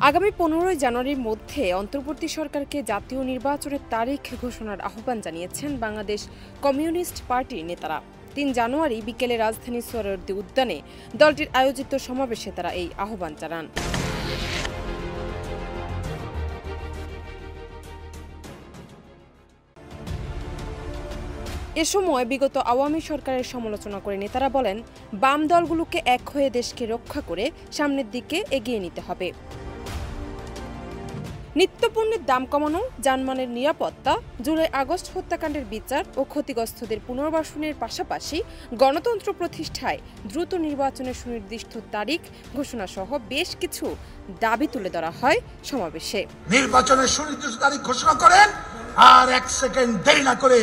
আগামী 15 জানুয়ারির মধ্যে অন্তর্বর্তী সরকারকে জাতীয় নির্বাচনের তারিখ ঘোষণার আহ্বান জানিয়েছেন বাংলাদেশ কমিউনিস্ট পার্টির নেতারা। 3 জানুয়ারি বিকেলে রাজধানীর সোহরাওয়ার্দী উদ্যানে দলটির আয়োজিত সমাবেশে তারা এই আহ্বান জানান। এ সময় বিগত আওয়ামী সরকারের সমালোচনা করে নেতারা বলেন, বাম দলগুলোকে এক হয়ে দেশকে রক্ষা করে সামনের দিকে এগিয়ে নিতে হবে। নিত্যপণ্যের দাম কমানো, যানবাহনের নিরাপত্তা, জুলাই আগস্ট হত্যাকাণ্ডের বিচার ও ক্ষতিগ্রস্তদের পুনর্বাসনের পাশাপাশি গণতন্ত্র প্রতিষ্ঠায় দ্রুত নির্বাচনের সুনির্দিষ্ট তারিখ ঘোষণা সহ বেশ কিছু দাবি তুলে ধরা হয় সমাবেশে। নির্বাচনের সুনির্দিষ্ট তারিখ ঘোষণা করেন আর 1 সেকেন্ড দেরি না করে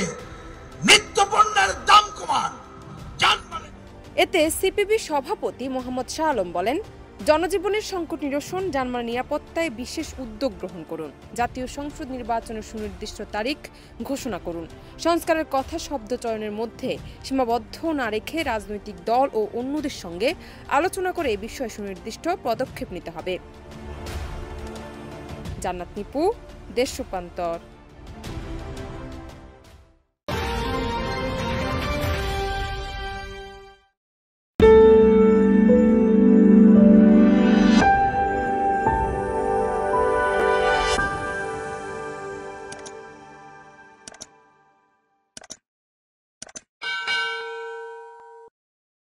নিত্যপণ্যের দাম কমান। এতে সিপিবি সভাপতি মোহাম্মদ শাহ আলম বলেন, জনজীবনের সংকট নিরসন, যানবাহনের নিরাপত্তায় বিশেষ উদ্যোগ গ্রহণ করুন, জাতীয় সংসদ নির্বাচনের সুনির্দিষ্ট তারিখ ঘোষণা করুন, সংস্কারের কথা শব্দ চয়নের মধ্যে সীমাবদ্ধ না রেখে রাজনৈতিক দল ও অন্যদের সঙ্গে আলোচনা করে এ বিষয়ে সুনির্দিষ্ট পদক্ষেপ নিতে হবে। জান্নাত নিপু, দেশ রূপান্তর।